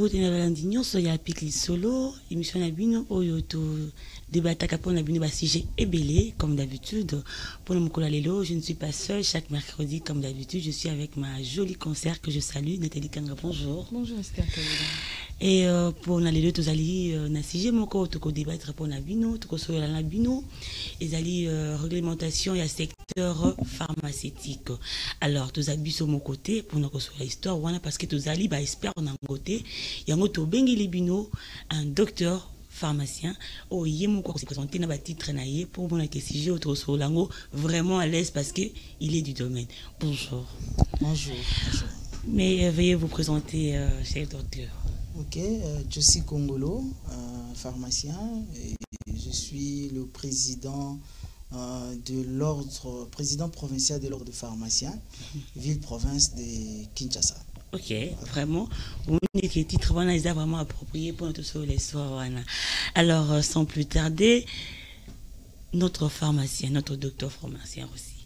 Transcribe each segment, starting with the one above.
Mbote na balandi nyonso ya Pikli Solo, émission na bino oyo to débataka pour na bino ba sujet ebele comme d'habitude. Pour le mokolo lelo, je ne suis pas seule. Chaque mercredi comme d'habitude, je suis avec ma jolie concert que je salue, Nathalie Kanga. Bonjour. Bonjour Esther Kaouda. Et pour na lelo tozali na sujet moko to débattre pour na bino, to sola na bino, ezali réglementation ya secteur pharmaceutique. Alors tozali sur mon côté pour na kosola histoire wana parce que tozali ba expert na côté yango to bengi libino un docteur pharmacien o yemo ko se présenter na ba titre na ye pour mon sujet autre solango vraiment à l'aise parce que il est du domaine. Bonjour. Bonjour. Bonjour. Mais veuillez vous présenter cher docteur. Ok, je suis Congolo, pharmacien, et je suis le président de l'ordre, président provincial de l'ordre de pharmaciens, ville-province de Kinshasa. Ok, vraiment, on est que titre vraiment approprié pour notre sur les soirs. Alors, sans plus tarder, notre pharmacien, notre docteur pharmacien aussi.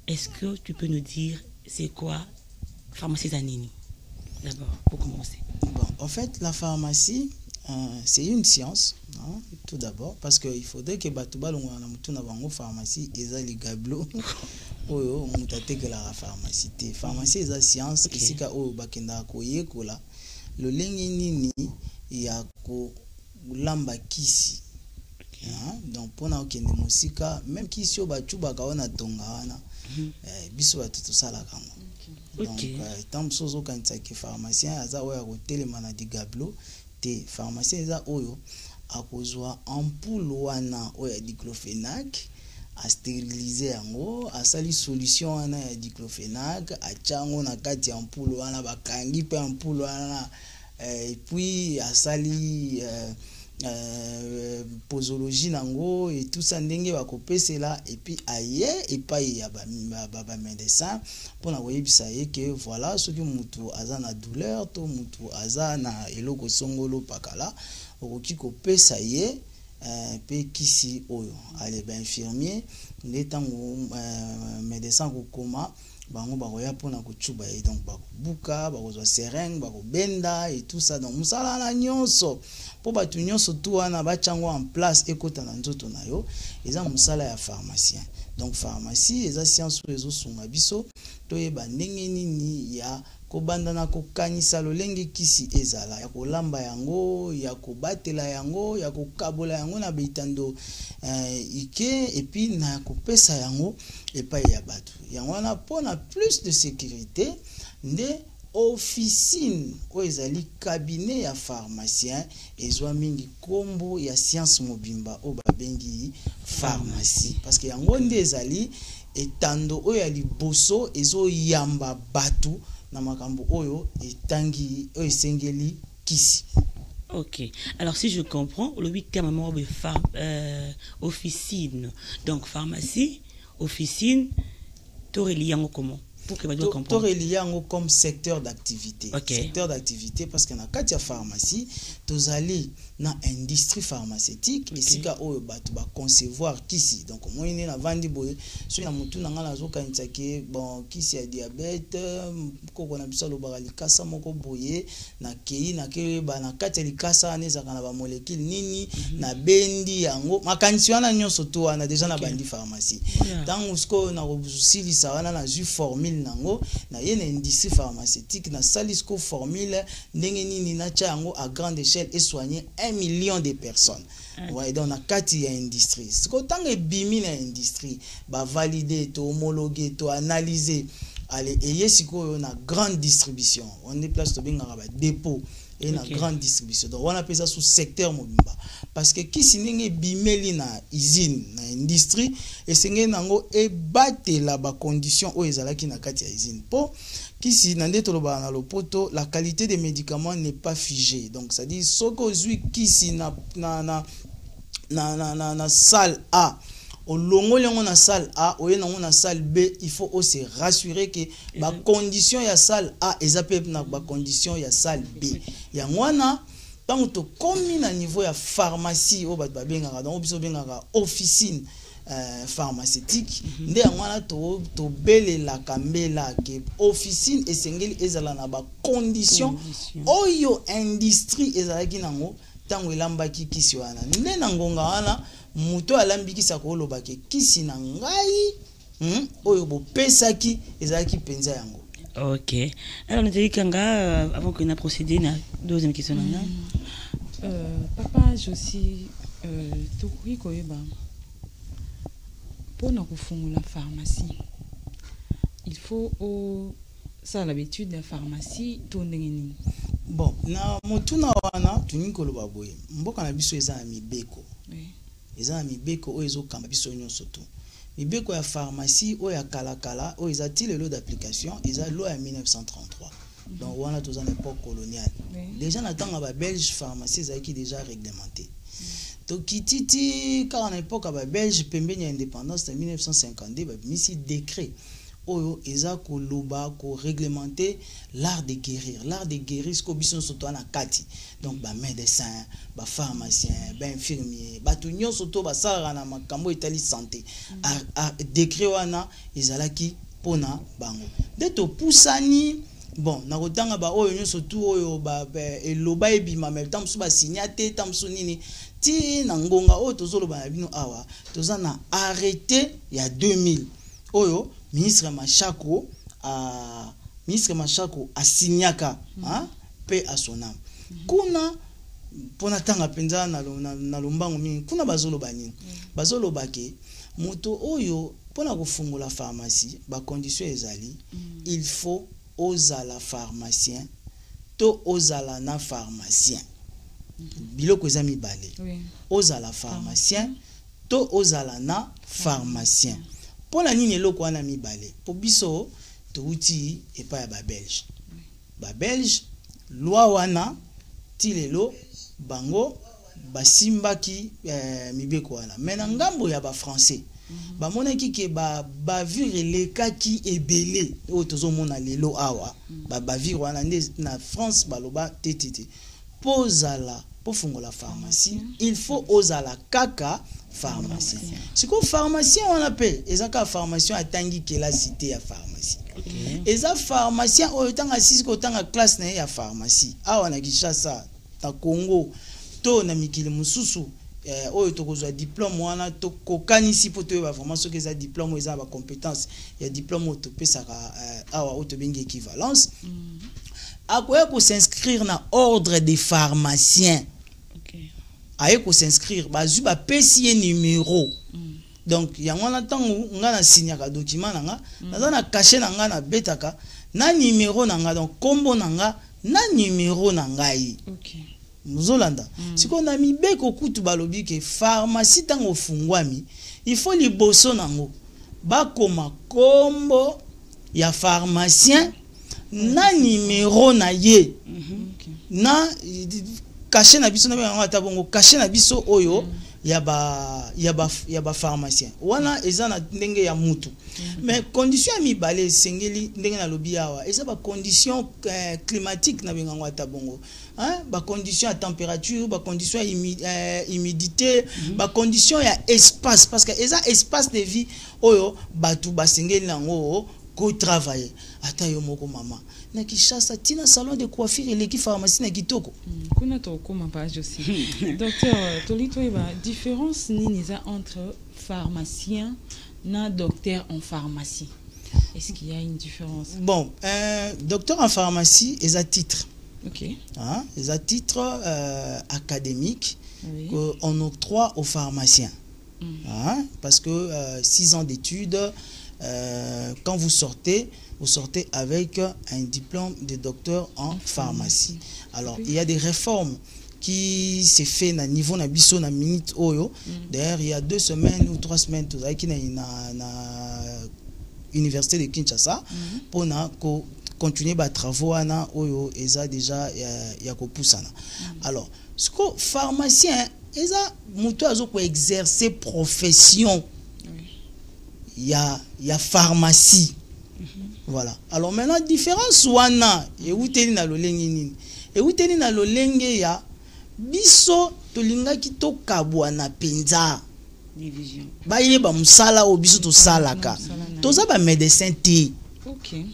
Est-ce que tu peux nous dire c'est quoi pharmacie Zanini? D'abord, pour commencer. Bon, en fait, la pharmacie, c'est une science, hein, tout d'abord, parce qu'il faudrait que Batouba la pharmacie et les gablo oyo mutate que la pharmacie. Pharmacie est la science, ici ka o bakenda koye kola. Le lengi nini ya ko lamba kisi. Donc pour na okende musika, même kisi o bachuba ka ona tonga wana. Biso batutu sala kama. Donc, tant sozo kanisa ki pharmacien aza oya ko telemana di gablo te pharmacien aza oyo akozwa ampoule wana oya diclofenac a stériliser yango asali solution wana ya diclofenac a chango na kati ampoule wana bakangi pe ampoule wana et puis asali posologie nango et tout ça ndenge bakopesa là et puis aye et pas ya ba médecin pour na koyebisa ye que voilà soki mutu aza na douleur to mutu aza na eloko songolo pakala okoki kopesa ye pe kisi oyo ale ba infirmier ndetango médecin ko koma bango bakoya pona kochuba et donc bakobuka bakozwa seringue bakobenda et tout ça donc musala na nyonso po batu nyonso tu wana bachango en place ekota na nzoto na yo eza musala ya pharmacien. Donc pharmacie eza science oyo sunga biso toyeba ndenge nini ya kobanda na kokanisa lolenge kisi ezala ya kolamba yango ya kobatela yango ya kokabola yango na bitando ike et puis na kopesa yango epai ya batu yango wana pona plus de sécurité nde officine o ezali cabinet ya pharmacien ezwa mingi kombo ya science mobimba o babengi pharmacie parce que yango nde ezali etando o ya liboso ezo yamba batu na makambo oyo etangi o esengeli kisi. Ok. Alors si je comprends, le 8e moment de officine. Donc pharmacie, officine, Toreliango comment? Pour que vous compreniez. Toreliango comme secteur d'activité. Okay. Secteur d'activité parce que na katia pharmacie, tozali na industrie pharmaceutique et sika oyo batu ba concevoir kisi. Donc moyenne na vandi boye, so na mutu na ngala zo kanisa ke bon kisi ya diabète, koko na biso lo ba likasa moko boye na kei na ke ba na katia likasa neza kana ba molécule nini na bendi yango makanisi wana nyonso to wana déjà na bandi pharmacie. Tant usko na robusili sa wana na ju formule nango na yene industrie pharmaceutique na salisco formule ndenge nini na cha yango à grande échelle et soigner 1 million de personnes. Ouais, donc na kati ya industrie. Siko tangue bimi na industrie ba valider to homologuer to analyser allez et siko na grande distribution. On est place to benga ba dépôt et na grande distribution. Donc on appelle ça sous secteur mobimba parce que kisi ndenge bimeli na usine na industrie et senge nango e batela ba condition o ezalaki na kati ya usine po kisi nande toloba na lopoto la qualité des médicaments n'est pas figée. Donc ça dit soko zui kisi na salle A au longo longo na salle A au yenango na salle B il faut aussi rassurer que ba condition ya salle A ezapep na ba condition ya salle B ya ngwana tant to komi na niveau ya pharmacie o ba bengaka donc biso bengaka officine pharmaceutique nde ngwana to bele la kambela ke officine esengeli ezala na ba condition oyo industrie ezalaki nango tango elambaki kisi wana nde na ngonga wana muto alambikisa ko loba ke kisi na ngai oyo bopesaki ezalaki penza yango. Ok. Alors nous dit Kanga avant qu'on a procédé na deuxième question là. Papa je aussi tout koyeba pour nous refaire la pharmacie il faut ça l'habitude de la pharmacie tourner. Bon na motuna wana tuni koloba boye mboka na biso eza na mibeko eza na mibeko oyo ezokamba biso nyonso to mibeko ya pharmacie oyo ya kalakala oyo eza ti lelo d'application eza loi ya 1933 donc wana toza na époque coloniale déjà na tanga ba belge pharmacie ezalaki déjà réglementé to kititi car na époque ba belge pembeni ya indépendance de 1952 ba misi décret oyo eza ko loba ko réglementer l'art de guérir ce ko biso soto na kati donc ba médecin ba pharmacien ba infirmier ba to nyonso to ba sala na makambo etali santé décret wana ezalaki pona bango de to pusani bon na kotanga ba oyo nyonso tu oyo ba eloba ebima mais tamsu ba signaté tamsu nini ti na ngonga oyo tozoloba na bino awa toza na arrêté ya 2000 oyo ministre Machako asignaka pe à son âme kuna pona tanga penza na lombango mingi kuna bazoloba nini bazoloba ke moto oyo pona kofungola pharmacie ba condition ezali il faut ozala pharmacien to ozala na pharmacien biloko eza mibale ozala pharmacien to ozala na pharmacien. Pour la nini eloko wana mibale po biso touti epa ya ba belge ba belge loi wana ti lelo bango basimbaki mibeko wana mais na ngambo ya ba français ba monaki ke ba bavure lekaki ebele o tozomona lelo awa ba bavure wana na France baloba tetete pozala po fungola pharmacie il faut ozala kaka pharmacien. Si ko pharmacien on appelle ezaka pharmacien atangi kela cité ya pharmacie. Eza pharmacien oyo tanga sisi ko tanga classe na ya pharmacie. Awa na Kinshasa ta Congo to na mikili mususu oyo tokozwa diplôme wana to kokanisi po to ba formation ke za diplôme eza ba compétence ya diplôme to pesaka awa auto bengi équivalence. Akoya ko s'inscrire na ordre des pharmaciens. Aye ko s'inscrire bazu ba pesier numéro donc yango na tango nga na signaka document nanga naza na caché nanga na betaka na numéro nanga donc kombo nanga na numéro nanga yi muzolanda siko na mibeko kutu balobi ke pharmacie tango fungwami il faut liboso nango bakoma kombo ya pharmacien na numéro na ye na caché na biso na ngata bongo caché na biso oyo ya ba pharmacien wana eza na ndenge ya mutu mais condition ya mibale sengeli ndenge na lobi awa eza ba condition climatique na benga ngata bongo ba condition ya température ba condition ya humidité ba condition ya espace parce que eza espace de vie oyo batu basengeli nango ko travailler ata yo moko mama na Kinshasa tina salon de coiffure et l'équipe pharmacie na kitoko kuna to koma page aussi docteur tolito eba différence nini za entre pharmacien na docteur en pharmacie est-ce qu'il y a une différence? Bon docteur en pharmacie est à titre est à titre académique qu'on octroie aux pharmaciens parce que 6 ans d'études quand vous sortez avec un diplôme de docteur en pharmacie. Alors, il y a des réformes qui se fait na niveau na biso na minute oyo. D'ailleurs, il y a 2 semaines ou 3 semaines, tout ça qui na université de Kinshasa pour na continuer ba travaux na oyo eza déjà ya ko pusana. Alors, ce que pharmacien eza muto azo ko exercer profession. Il y a pharmacie. Voilà. Alors maintenant différence wana et uteni na lolenge nini? Et uteni na lolenge ya biso tolinga ki to kabwa na penza. division bayeba musala o biso to salaka toza ba médecin te. OK.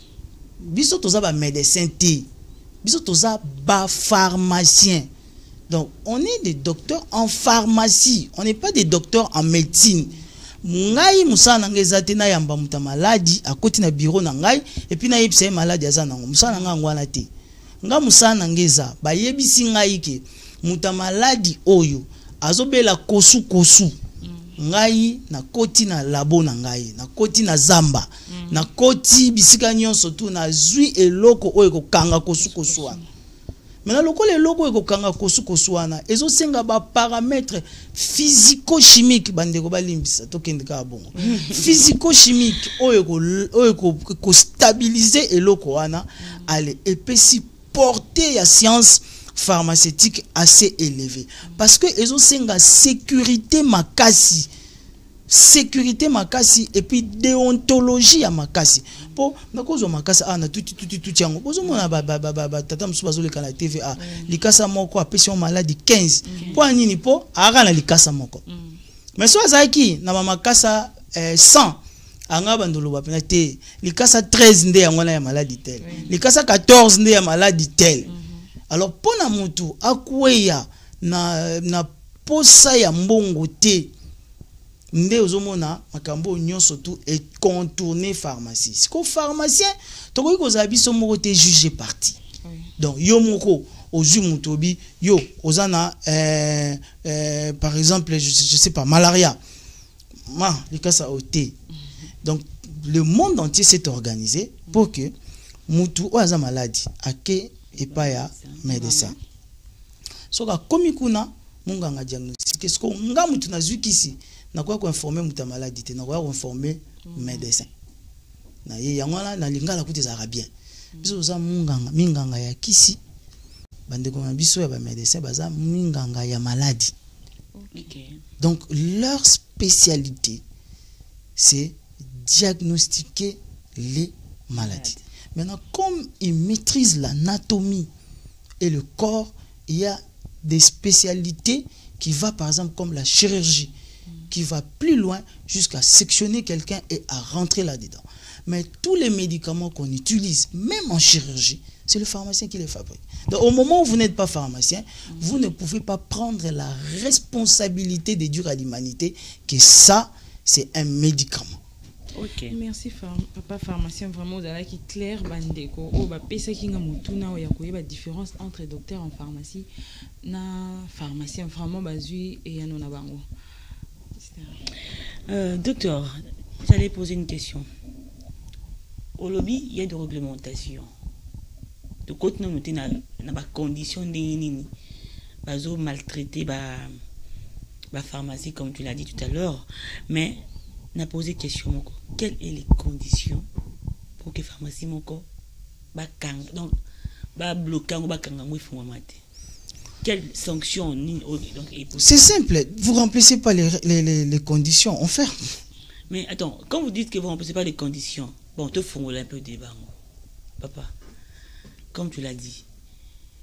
Biso toza ba médecin te. Biso toza ba pharmacien. Donc on est des docteurs en pharmacie, on n'est pas des docteurs en médecine. Ngai musana ngezate na yamba muta maladie akoti na bureau na ngai et puis na yebisa maladie azana musana ngangwana te. Nga musana ngeza ba yebisi ngai ke muta maladie oyo azobela kosu kosu. Ngai na koti na labo na ngai na koti na zamba na koti bisika nyonso tu na zui eloko oyo kokanga kosu kosu wana. Maintenant loko le loko eko kanga kosu kosu wana ezo senga ba paramètres physico-chimiques bandeko balimbisa tokendeka bongo. Physico-chimique oyo ko stabiliser eloko wana ale epesi portée ya science pharmaceutique assez élevée parce que ezo senga sécurité makasi et puis déontologie ya makasi po nakozo makasi na tout yango bozo mona ba tata musu bazole kana TVA likasa moko apesi on maladie 15 po nini po ara na likasa moko mais so azaki na makasa 100 anga bandolo ba pena te likasa 13 nde yango na ya maladie tel likasa 14 nde ya maladie tel. Alors pona mutu akweya na posa ya mbongo te nde ozomona makambo nyonso tout et contourner pharmacie. Siko pharmacien tokoki kozala biso moko te juger parti. Donc yo moko ozwi mutobi yo ozana par exemple je sais pas malaria. Le cas ça oté. Donc le monde entier s'est organisé pour que mutu oza maladie ake epaya médecin. Soka komi kuna munganga diagnostiquer ce ko nga mutu na zwikisi na quoi ko informer muta maladie te na quoi informer médecin. Na ye yangwana na lingala kuti za bien. Biso za munganga minganga ya kisi bandeko na biso ya ba médecin baza minganga ya maladie. Donc leur spécialité c'est diagnostiquer les maladies. Maintenant, comme ils maîtrisent l'anatomie et le corps, il y a des spécialités qui vont par exemple comme la chirurgie, qui va plus loin jusqu'à sectionner quelqu'un et à rentrer là-dedans. Mais tous les médicaments qu'on utilise, même en chirurgie, c'est le pharmacien qui les fabrique. Donc au moment où vous n'êtes pas pharmacien, vous ne pouvez pas prendre la responsabilité de dire à l'humanité que ça, c'est un médicament. OK. Merci papa pharmacien, vraiment vous avez qui clair bandeko o ba pesa kinga mutuna o yakoye ba différence entre docteur en pharmacie na pharmacien vraiment bazui et yanona bango. Docteur, j'allais poser une question. Au lobby, il y a des réglementations. De côté nous na ba conditions de bazo maltraiter ba pharmacie comme tu l'as dit tout à l'heure, mais n'a posé question quelles sont les conditions pour que pharmacie moko ba kang donc ba bloquer ou ba kangangou ifungwamate. Quelles sanctions donc c'est simple, vous remplissez pas les conditions, on ferme. Mais attends, quand vous dites que vous remplissez pas les conditions, bon, te font un peu de débat. Papa, comme tu l'as dit,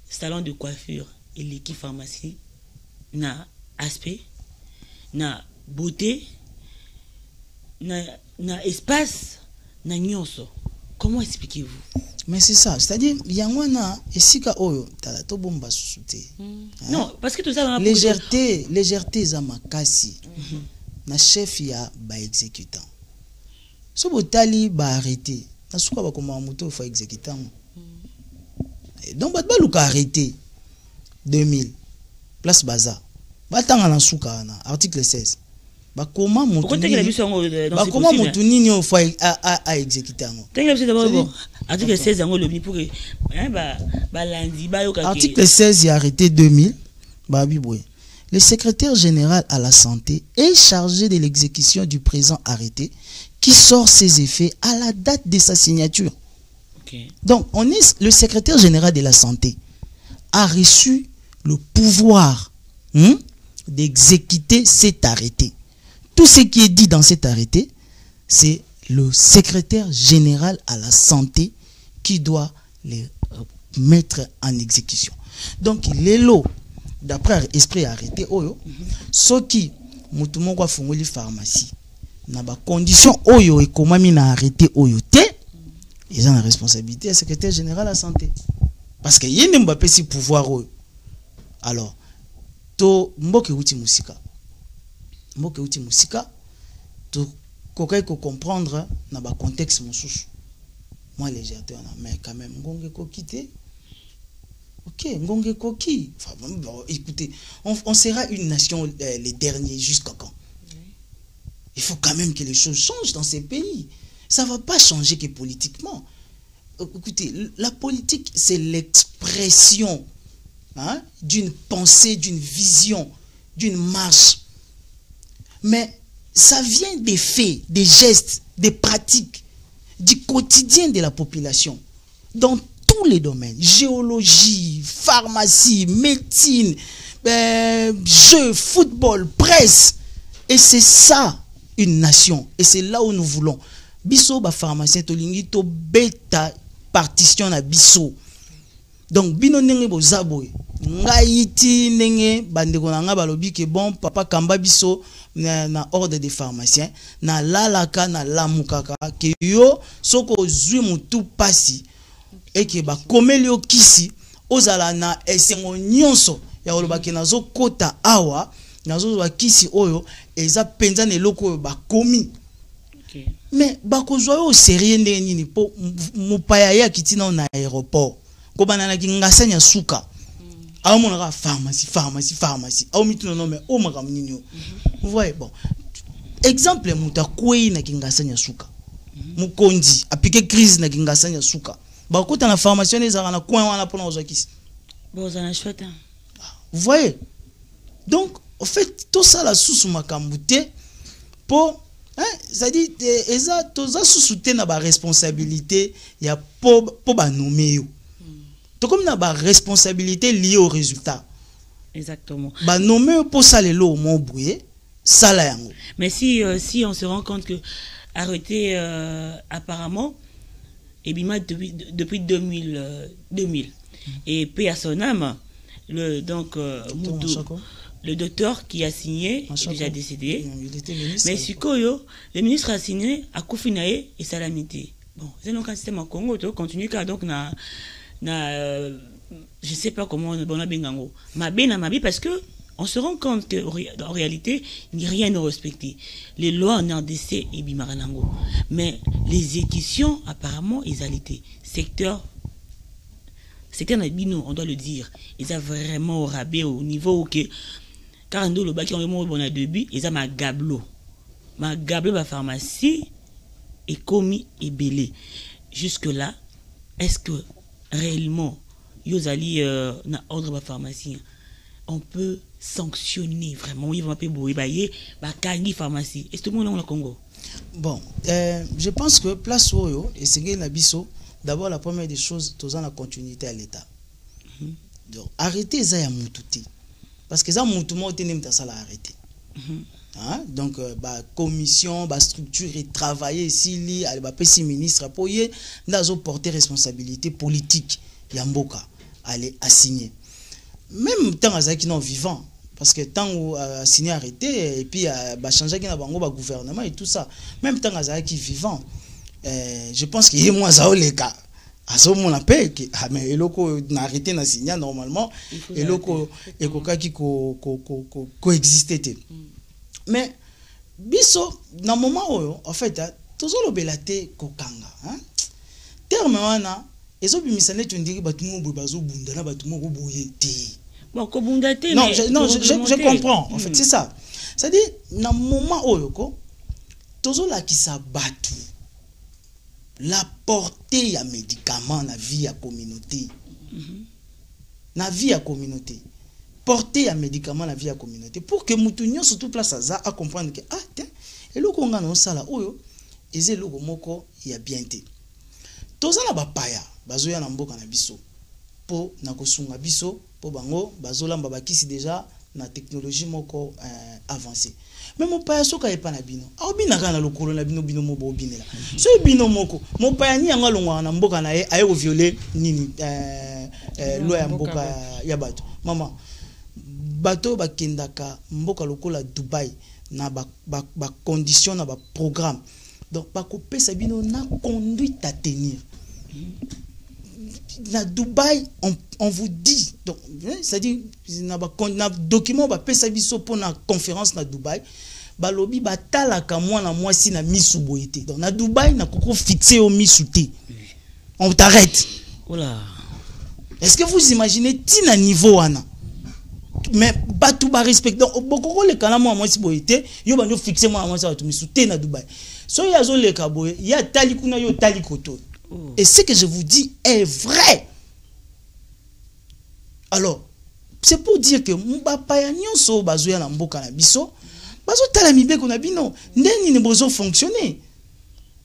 salon de coiffure et l'équipe pharmacie n'a aspect, n'a beauté, na espace, na nyonso. Comment expliquez-vous? Mais c'est ça, c'est-à-dire yangwana esika oyo tala to bomba susute. Non, parce que tout ça légèreté za makasi. Na chef ya ba exécutant. So botali ba arrêter. Na suka ba koma moto fa exécutant. Donc ba luka arrêter 2000 place baza. Ba tanga na suka na article 16. Ba comment moto nini on fa a exécuter ngo. Article 16 yango lobi pour que ba landi ba yoka. Article 16 a arrêté 2000 ba biboué. Le secrétaire général à la santé est chargé de l'exécution du présent arrêté qui sort ses effets à la date de sa signature. Donc, le secrétaire général de la santé a reçu le pouvoir d'exécuter cet arrêté. Tout ce qui est dit dans cet arrêté, c'est le secrétaire général à la santé qui doit les mettre en exécution. Donc, les lots d'après esprit arrêté oyo ceux qui mutu moko afungoli pharmacie na ba condition oyo ekomami na arrêté oyo te, ils ont la responsabilité du secrétaire général de la santé. Parce que yende mbapé si pouvoir oyo. Alors, to mboke uti musika. Mboke uti musika, to kokai ko comprendre na ba contexte mosusu. Moi légèreté mais quand même ngonge ko quitter. OK, ngonge ko ki. Enfin bon, écoutez, on sera une nation les derniers jusqu'à quand? Il faut quand même que les choses changent dans ces pays. Ça ne va pas changer que politiquement. Écoutez, la politique, c'est l'expression d'une pensée, d'une vision, d'une marche. Mais ça vient des faits, des gestes, des pratiques, du quotidien de la population. Dans tous les domaines. Géologie, pharmacie, médecine, jeux, football, presse. Et c'est ça, une nation. Et c'est là où nous voulons. Biso ba pharmacien to lingi to beta partition na biso. Donc bino ndenge bozaboy. Ngaiti ndenge bandeko na nga balobi ke bon papa kamba biso na ordre des pharmaciens na lalaka na lamukaka ke yo soko zwi mutu pasi et ke ba komeli yo kisi ozala na esengo nyonso ya oloba ke nazo kota awa nazo wa kisi oyo eza penza na eloko oyo ba komi. Mais bakozwa au sérieux nini po mupaya ya kitina na aéroport ko banana ki ngasanya suka a mona pharmacie au mitino no mais o makam nini. Vous voyez bon exemple muta kwei na kingasanya suka mukondi apike crise na kingasanya suka bakota na pharmacie ezaka na coin wana pona ozwa kisi bon ça na chouette. Vous voyez donc en fait tout ça la sous makambute po c'est-à-dire eza toza sous-souté na ba responsabilité ya po ba nommer yo. To comme na ba responsabilité liée au résultat. Exactement. Ba nommer pour ça les lots mon boué, ça la yango. Mais si on se rend compte que arrêté apparemment et bima depuis 2000 et paix à son âme le donc le docteur qui a signé est déjà décédé. Mais Sikoyo, le ministre a signé à Koufinae et Salamité. Bon, c'est donc un système en Congo, tu continues car donc je sais pas comment on a bengango. Ma vie parce que on se rend compte que en réalité, rien n'est respecté. Les lois en RDC et Bimaranango. Mais les éditions, apparemment, ils ont été secteur Nabino, on doit le dire. Ils ont vraiment au rabais au niveau où que car nous le baki on a début ils ont ma gablo ma pharmacie est commis et belé jusque là. Est-ce que réellement yozali na ordre ma pharmacie on peut sanctionner vraiment ils vont pas boyer ba kangi pharmacie est-ce que tout le monde au Congo? Bon je pense que place oyo et c'est la biso d'abord la première des choses tous en la continuité à l'état. Donc arrêtez ça ya mututi. Parce que ça, mouvement ça l'a arrêté. Donc, commission, structure et travailler ici, il ministre pour y porter responsabilité politique. Yamboka aller assigner. Même tant que non vivant, parce que tant où signé arrêté et puis changer qui n'a pas gouvernement et tout ça. Même tant que vivant, je pense qu'il y a moins à les cas. À ce moment là mais eloko na arrêté na signer normalement eloko ekoka ki coexister. Mais biso na moment oyo en fait tozolo belate kokanga terme wana ezobimisa net ndiki batu mo bazo bunda na batu mo boye te bon ko bunda te. Non je comprends en fait c'est ça. C'est-à-dire na moment oyo ko tozola ki sa batu la portée à médicaments dans la vie à communauté. Na vie à communauté. Portée à médicaments dans la vie à communauté. Pour que moutounion surtout place à comprendre que tiens, et le qu'on a dans ça là, et c'est le moko y a bien été. Tous en a bapaya, bazoya na mboka na biso. Po na kosunga biso, po bango, bazola mbabakisi déjà na technologie moko avancée. Mais mon père soka e pana bino. A bina kana lokolo na bino mo bo binela. So bino moko, mon père ni anga longwa na mboka na e ayo violer nini loi ya mboka ya bato. Maman bato bakendaka mboka lokola Dubaï na ba condition na ba programme donc bakopesa bino na conduite à tenir. Na Dubaï on vous dit donc c'est-à-dire na document bapesa biso pour na conférence na Dubaï balobi batalaka mwana mwasi na misu boyete donc na Dubaï na koko fixé au misu te on t'arrête. Oula. Est-ce que vous imaginez tina niveau wana mais batou ba respect donc bokoko le kana mwana mwasi boyete yo banyo fixé mwana mwasi ba misu te na Dubaï so ya zo le kaboye ya tali kuna yo tali koto. Et ce que je vous dis est vrai. Alors, c'est pour dire que Mbapa ya nyonso bazoya na mboka na biso, bazo tala mibeko na bino, ndeni ne bozo fonctionner.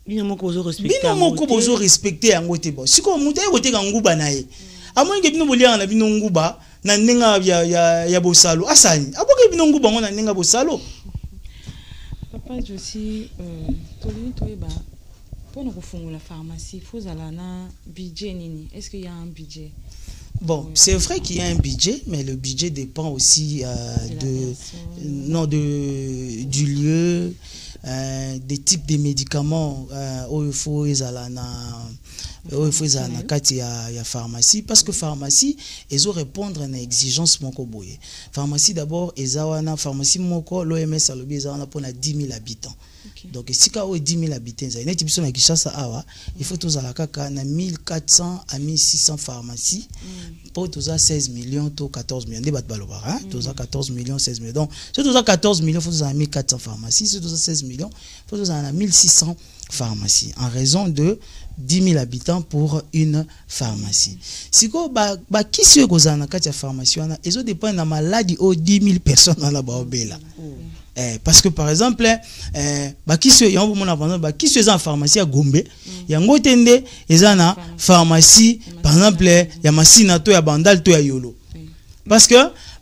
Bino moko bozo respecter. Bino moko bozo respecter yango te bo. Siko muta yo te nguba na ye. Amonge bino bolia na bino nguba na nenga ya bosalo. Asani, aboke bino nguba ngo na nenga bosalo. Papa aussi tolini toyeba pour nous refaire la pharmacie, il faut un budget. Est-ce qu'il y a un budget? Bon, c'est vrai qu'il y a un budget, mais le budget dépend aussi du lieu, des types de médicaments où il faut kati ya pharmacie parce que pharmacie ils ont répondre à une exigence moko boye. Pharmacie d'abord ezawana pharmacie moko l'OMS alobi ezawana pour 10 000 habitants. Okay. Donc si ka o 10 000 habitants ça neti biso na Kinshasa awa il faut tozala kaka na 1400 à 1600 pharmacies pour toza 16 millions to 14 millions de bat baloba hein toza 14 millions 16 millions donc si toza 14 millions faut toza 1400 pharmacies si toza 16 millions faut toza na 1600 pharmacies en raison de 10 000 habitants pour une pharmacie. Si vous avez qui kozana kati ya pharmacie wana ezo dépend na maladie au 10 000 personnes na ba obela. Parce que par exemple qui se yango mona par qui se en pharmacie à Gombe yango tende ezana pharmacie par exemple ya Masina to ya Bandal to ya Yolo. Parce que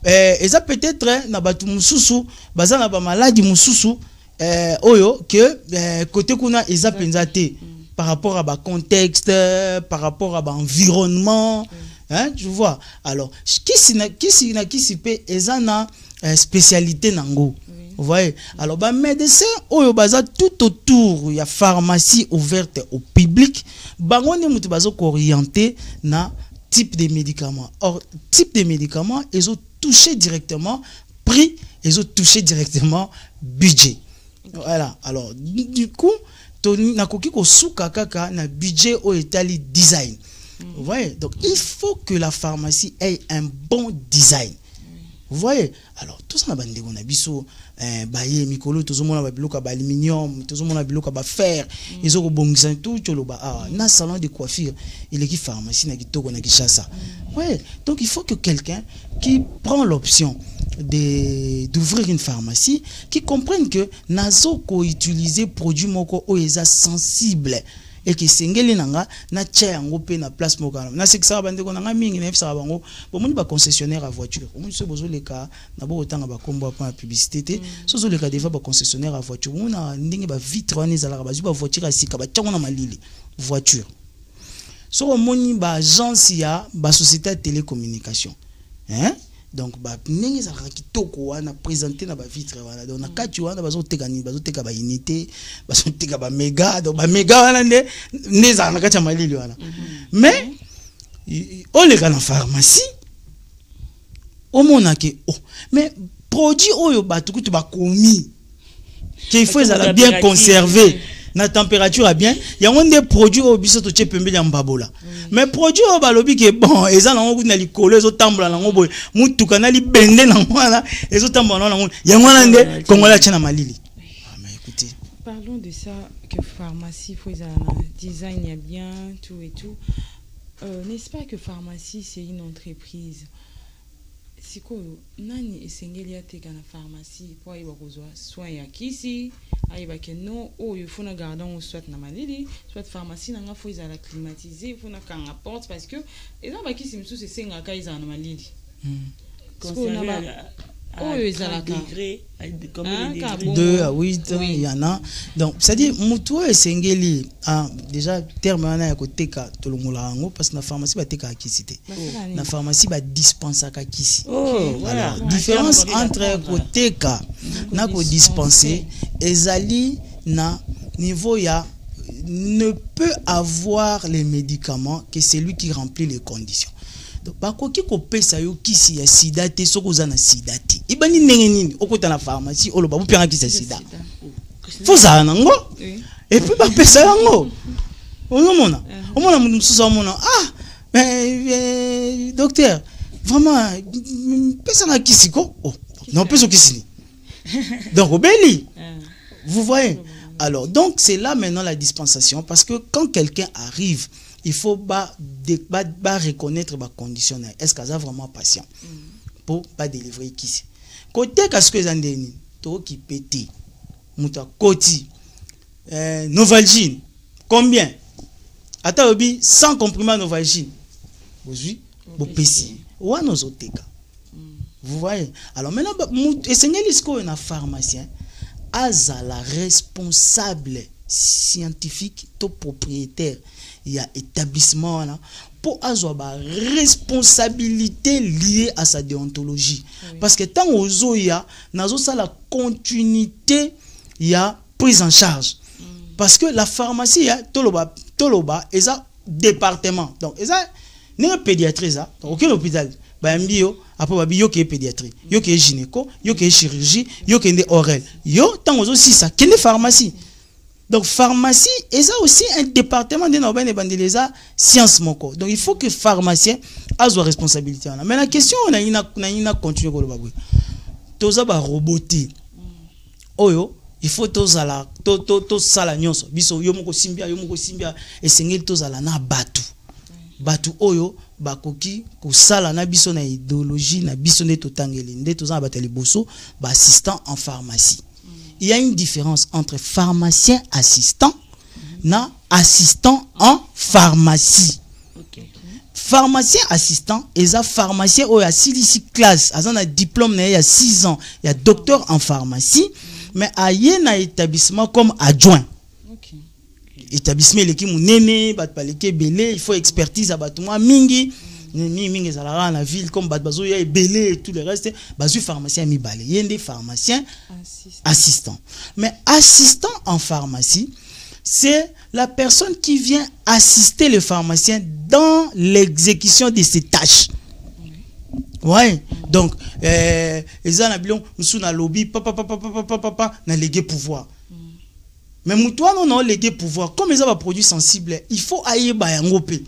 eza peut-être na batu mususu bazana ba maladie mususu oyo que côté kuna eza penza te par rapport à ba contexte, par rapport à ba environnement, hein, tu vois. Alors, qui peut ezana spécialité nango. Vous voyez. Alors, ba médecin oyo baza tout autour ya pharmacie ouverte au public, bango ni mutu bazo orienté na type de médicaments. Or, type de médicaments, ils ont touché directement prix, ils ont touché directement budget. Voilà. Alors, du coup, na koki ko souka kaka na budget au etali design. Vous voyez? Donc il faut que la pharmacie ait un bon design. Vous voyez? Alors tout ça na bande on a biso baye mikolo tozomona ba biloka ba aluminium, tozomona biloka ba fer, ils ont bongisa tout choloba na salon de coiffure, il est qui pharmacie na kitoko na Kinshasa. Ouais, donc il faut que quelqu'un qui prend l'option d'ouvrir une pharmacie qui comprenne que nazo ko utiliser produit moko o eza sensible et que sengeli nanga na tia yango pe na place moko na seksa bande ko nanga mingi na fisa bango bo moni ba concessionnaire à voiture moni so bozo leka na bo tanga ba kombo pa publicité te so zo leka defa ba concessionnaire à voiture mona ndingi ba vitre wana ezala ba ba voiture asika ba tyango na malili voiture so moni ba agence ya ba société de télécommunication hein. Donc ba ndenge za kitoko wana présenter na ba vitre wana donc na kati wana bazo teka ba unité bazo teka ba méga donc ba méga wana ne za na kati ya malili wana mais on les na pharmacie au mona ke mais produit oyo batukutu ba komi qu'il faut ça bien conserver na température bien il y a un des produits au biso to chepembe ya mbabola mais produit au balobi ke bon eza na ngo na likolo ezo tambola na ngo boy mutuka na libende na ngwana ezo tambola na ngo ya ngwana nde kongola tshana malili. Mais écoutez, parlons de ça que pharmacie faut un design il y a bien tout et tout. N'est-ce pas que pharmacie c'est une entreprise? Siko nani esengeli ateka na pharmacie pour aiba kozwa soin ya kisi aiba ke non o il faut na garder on soit na malili soit pharmacie nanga faut izala climatiser faut na kanga porte parce que eza ba kisi msusu senga ka izala na malili conserver Oh, ils ont la degré, comme Ah, les degrés. 2 à 8, Oui. il y en a. Donc, c'est-à-dire, Moutou et Sengeli, déjà, terme à côté de l'ongolango, parce que la pharmacie va te kisi. La pharmacie va dispenser à kisi. Oh, voilà. Alors, différence entre côté ka, na ko dispenser, ezali na niveau ya ne peut avoir les médicaments que celui qui remplit les conditions. Donc, bakoki ko pesa yo kisi ya sida te soko za na sida te. Ibani ndenge nini okota na pharmacie oloba bu pianga kisi ya sida. Faut ça nango. Et puis ba pesa yango. Omona. Omona mutu mususu omona. Ah, mais docteur, vraiment pesa na kisi ko. Oh, non pesa kisi. Donc obeli. Vous voyez? Alors, donc c'est là maintenant la dispensation parce que quand quelqu'un arrive, il faut reconnaître ma condition. Est-ce qu'elle a vraiment patient pour pas délivrer qui? Côté qu'est-ce que j'en ai toi qui pété, muta koti, Novalgine, combien? Attends, obi 100 comprimés Novalgine. Vous pessi. Ou nos autres cas. Vous voyez? Alors maintenant, et un pharmacien a la responsable scientifique, to propriétaire, il y a établissement là, pour avoir responsabilité liée à sa déontologie. Oui. Parce que tant aux zoya, nazo ça la continuité, il y a prise en charge. Parce que la pharmacie, il y a toloba, et ça département. Donc, et ça, n'est pédiatrie ça, donc aucun hôpital. Bah mbio après babi yo qui pédiatrie, yo qui gynéco, yo qui chirurgie, yo qui oral. Yo tant aux aussi ça, quelle pharmacie. Donc pharmacie, et ça aussi un département de Norbert et Bandeleza science moko. Donc il faut que pharmacien a sa responsabilité. Mais la question on a une continuer ko le babou. Toza ba roboté. Oyo, il faut tozala to sala nyonso. Biso yo moko simbia et sengel tozala na batu. Batu oyo bakoki ko sala na biso na idéologie na biso ne totangeli nde tozala bateli boso ba assistant en pharmacie. Il y a une différence entre pharmacien assistant na assistant en pharmacie. Pharmacien assistant et ça pharmacien ou a 6 classe, a un diplôme il y a 6 ans, il y a docteur en pharmacie, mais a un établissement comme adjoint. Établissement l'équipe néné, belé, il faut expertise à battement mingi. Mingi zalara la ville comme bazo ya belé et tout le reste bazu pharmacien mi balé yende pharmacien assistant. Mais assistant en pharmacie, c'est la personne qui vient assister le pharmacien dans l'exécution de ses tâches. Ouais. Donc ezana bilon musu na lobby papa na légué pouvoir. Mais moutoua non légué pouvoir comme ils ont un produit sensible, il faut ailler ba yango pe.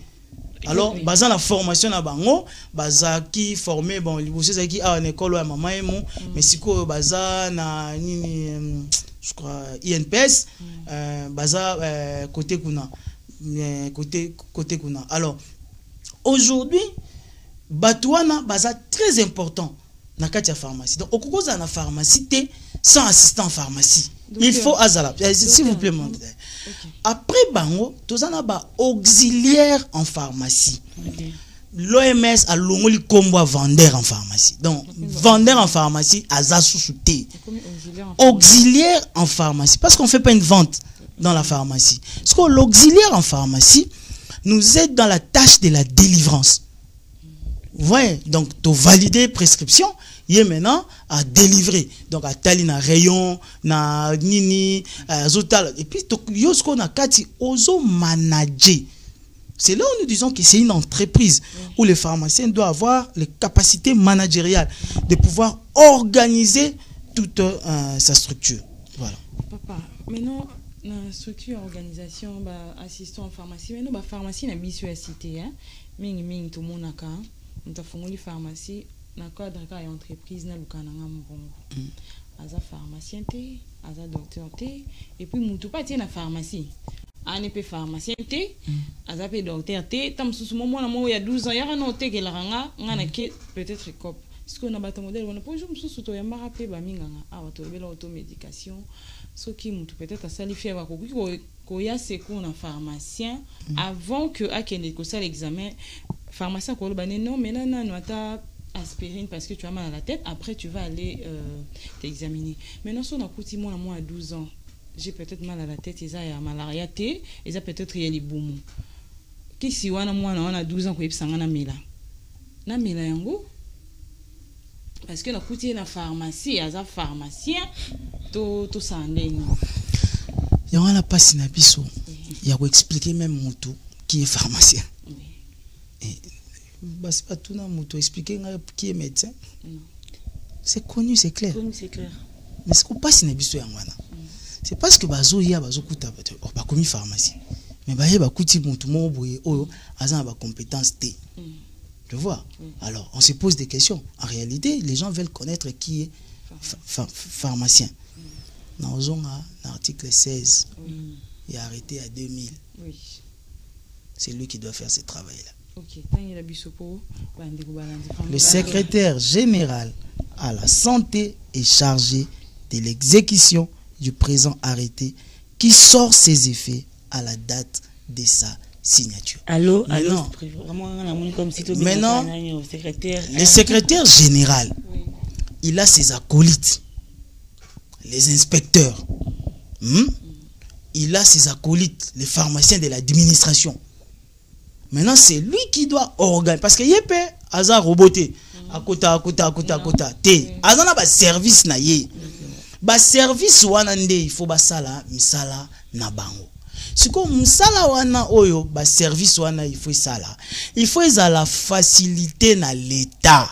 Alors, basant la formation à bango, basa qui formé bon, c'est qui a une école à maman et mon, mais si quoi basa na je crois INPS, basa côté kuna, côté kuna. Alors, aujourd'hui, batouana basa très important na katia pharmacie. Donc, au cours de la pharmacie, sans assistant en pharmacie. Il faut azala. S'il vous plaît, mon frère. Après bango, tous en a auxiliaire en pharmacie. L'OMS a l'ongoli combo vendeur en pharmacie. Donc vendeur en pharmacie aza sous-souté. Auxiliaire en pharmacie parce qu'on fait pas une vente dans la pharmacie. Parce que l'auxiliaire en pharmacie nous aide dans la tâche de la délivrance. Vous voyez, donc tu valider prescription. Il est maintenant à délivrer. Donc, à tali na rayon, na nini, zotal. Et puis, yosko na kati ozo manager. C'est là où nous disons que c'est une entreprise où le pharmacien doit avoir les capacités managériales de pouvoir organiser toute sa structure. Voilà. Papa, maintenant, la structure, organisation, assistant en pharmacie, maintenant, la pharmacie n'a pas sur la cité. Ming, tout le monde a quand on a fait une pharmacie. Na cadre ka ya entreprise na lukana nga mbongo aza pharmacien te aza docteur te et puis mutu pa tie na pharmacie ane pe pharmacien te aza pe docteur te tam susu momo na mo ya 12 ans ya na oteke la nga na ke peut-être cop parce que na bato modèle on po jour musu to ya mara pe ba minganga awa to bela automédication so ki mutu peut-être asali fièvre ko ya seko na pharmacien avant que akende ko ça l'examen pharmacien ko ba non mais non ata aspirine parce que tu as mal à la tête, après tu vas aller t'examiner. Maintenant, si on a coûté moi à 12 ans, j'ai peut-être mal à la tête, ils ont malaria, ils ont peut-être les boumou. Qu'est-ce que moi on a 12 ans, quoi, ils ont na mela yango parce que na coûté na pharmacie, il y a un pharmacien, to sandeni. Il y a un passe na biso. Il y a expliquer même Moutou qui est pharmacien. Bah, c'est pas tout le monde expliquer qui est médecin. C'est connu, c'est clair. C'est clair. Mais ce qu'on passe na biso yangwana. C'est parce que bazo ya bazo kuta ba commis pharmacien. Mais ba ye ba kuti Moutou mo boye oyo azan ba compétence T. Tu vois? Alors, on se pose des questions. En réalité, les gens veulent connaître qui est pharmacien. Nous avons l'article 16. Il est arrêté à 2000. Oui. C'est lui qui doit faire ce travail-là. Le secrétaire général à la santé est chargé de l'exécution du présent arrêté qui sort ses effets à la date de sa signature. Allô, maintenant, le secrétaire général, il a ses acolytes, les inspecteurs. Il a ses acolytes, les pharmaciens de l'administration. Maintenant, c'est lui qui doit organiser. Parce que Yépe, Aza roboté. À kota. Té. Aza na ba service na ye. Ba service wanande, il faut ba sala, misala na bango. Si comme misala wana oyo, ba service wana, il faut sala. Il faut la facilité na l'État.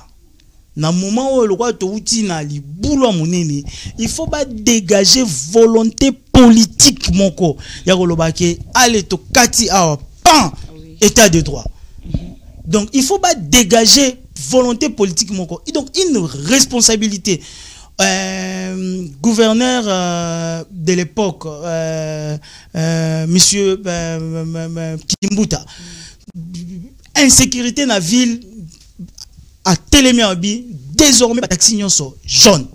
Na moment où le roi to uti na li boulot monene, il faut pas dégager volonté politique moko. Ya kolobake ale to kati awa pan état de droit. Donc il faut pas dégager volonté politique moko. Et donc une responsabilité gouverneur de l'époque monsieur Kimbuta, insécurité na ville à Télémiabi, désormais, taxi jaune.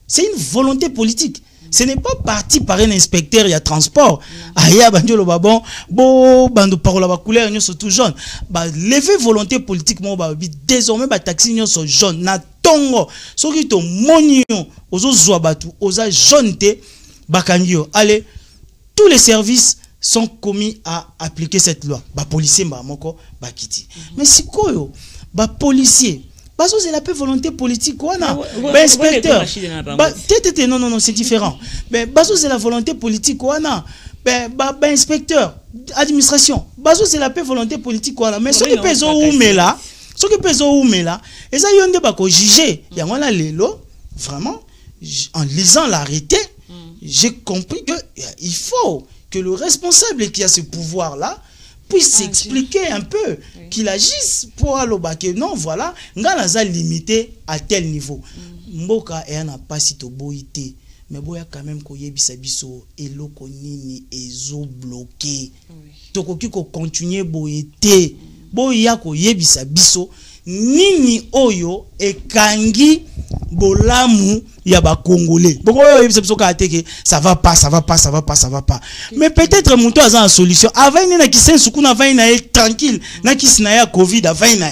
C'est une volonté politique. Ce n'est pas parti par un inspecteur, il y a transport. Aya bandiolo babon, bo bando parola ba couleur nyo tout jaune. Ba lever volonté politique mo ba désormais ba taxi nyo jaune na tongo. Soki to monio ozo zwa batu, oza jaune te bakangio. Allez, tous les services sont commis à appliquer cette loi. Ba policier ba moko ba kiti. Mais si koyo ba policier, c'est la volonté politique wana, inspecteur, non c'est différent. Mais c'est la volonté politique wana, inspecteur, administration, c'est la volonté politique wana. Mais ce qui pèse au mela, et ça yonde ba ko juger, yangwana lelo, vraiment, en lisant l'arrêté, j'ai compris que il faut que le responsable qui a ce pouvoir là puisse s'expliquer un peu, qu'il agisse pour alobake. Non, voilà, nganaza limité à tel niveau. Mboka et n'a pas si to boité, mais boya quand même ko yebisa biso eloko nini ezo bloqué. Tokoki ko continuer boité, boya ko yebisa biso nini oyo ekangi bolamu ya ba congolais. Boko yebisa biso ka teke ça va pas. Mais peut-être monto a une solution. Avant na kisen sukuna va na tranquille, na kisina ya Covid avant na.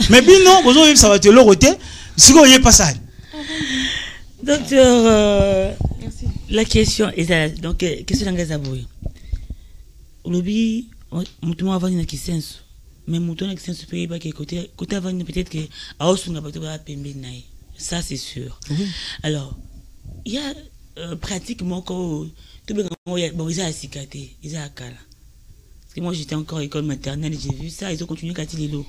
Mais bino bozo yebisa ba te loroté, siko yé pas ça. Docteur, la question est donc question d'engagement. Lobi monto avant na kisen. Mais mouton qui s'est payé pas côté avant peut-être que à Osunga pas va pembe naï. Ça c'est sûr. Alors il y a pratiquement quand tout bon ils a cicaté, ils a cala. Parce que moi j'étais encore à école maternelle, j'ai vu ça, ils ont continué à les lots.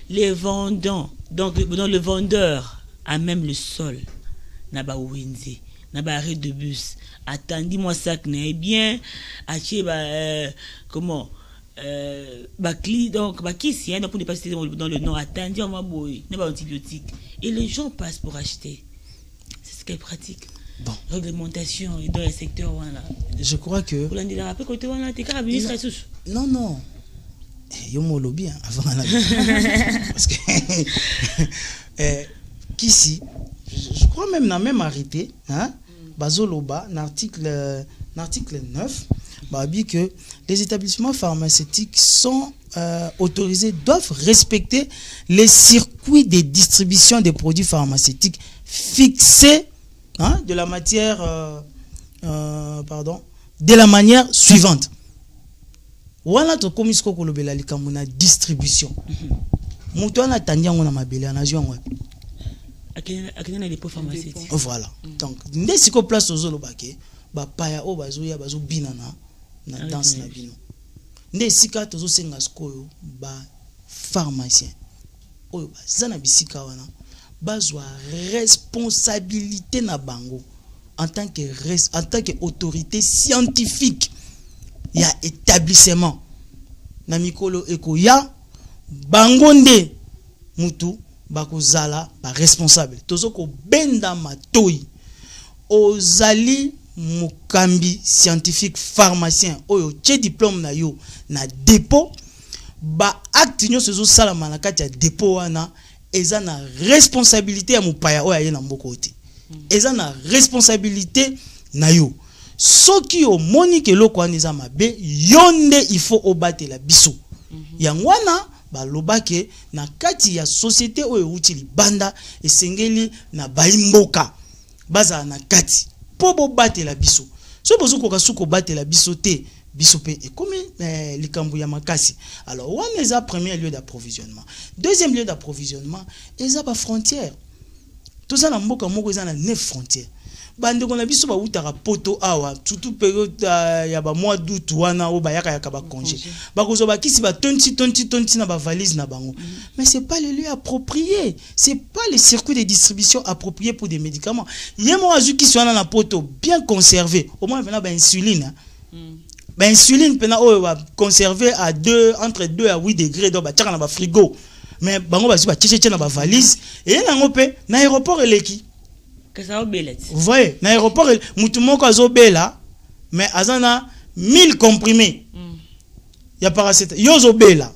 Les vendants, donc le vendeur a même le sol n'a pas ouinzi, n'a pas arrêt de bus. Attendez-moi ça que bien acheter comment donc pour ne pas citer dans le nom, attendez, on va boire, n'est pas antibiotique. Et les gens passent pour acheter. C'est ce qu'elle pratique. Bon. Réglementation dans le secteur. Voilà. Je crois que. Non. Yo mo lobby avant la. Parce que. Qu'ici, je crois même dans même arrêté, hein, Bazoloba, l'article 9. Bah, dit que les établissements pharmaceutiques sont autorisés doivent respecter les circuits de distribution des produits pharmaceutiques fixés, hein, de la manière suivante. Wana to komisko kolobela likambo na distribution. Mutu ana tandiango na mabele anazwa ngwapi? Akena na dépôt pharmaceutique. Voilà. Donc nde siko place ozolo bake ba paya o bazoya bazo bina na danse na bino. Nde sika tozo senga skoyo ba pharmacien. Oyo bazana bisika wana bazwa responsabilité na bango en tant que autorité scientifique. Il y a établissement na mikolo eko ya bangonde mutu bakozala ba responsable tozoko benda matoi ozali mukambi scientifique pharmacien oyo tche diplôme na yo na dépôt ba acte nyonso zo sala manakati ya dépôt wana eza na responsabilité ya mupaya oyo aye na mboko te eza na responsabilité na yo. Soki o moni ke loko aniza mabe yonde il faut obatela biso yangwana balobake na kati ya société oyo uti libanda esengeli na baimboka baza na kati po bo batela biso so bozuko kasuko batela biso te biso pe et comme likambo ya makasi. Alors wana eza premier lieu d'approvisionnement, deuxième lieu d'approvisionnement eza ba frontière toza na mboka moko eza na 9 frontières. Bande ko na biso ba utaka poto awa surtout période ya ba mois d'août wana o ba yaka ba congé ba kozo ba kisi ba tonti na ba valise na bango. Mais c'est pas le lieu approprié, c'est pas le circuit de distribution approprié pour des médicaments. Yemo azu ki swana na poto bien conservé au moins venant ba insuline ba insuline pena o ba conservé à entre 2 à 8 degrés donc ba tchaka na ba frigo mais bango ba ba tcheche na ba valise et na ngope na aéroport eleki. Vous voyez, dans l'aéroport, moutumoko azobela, mais azana 1000 comprimés. Il y a paracétamol. Yozobela.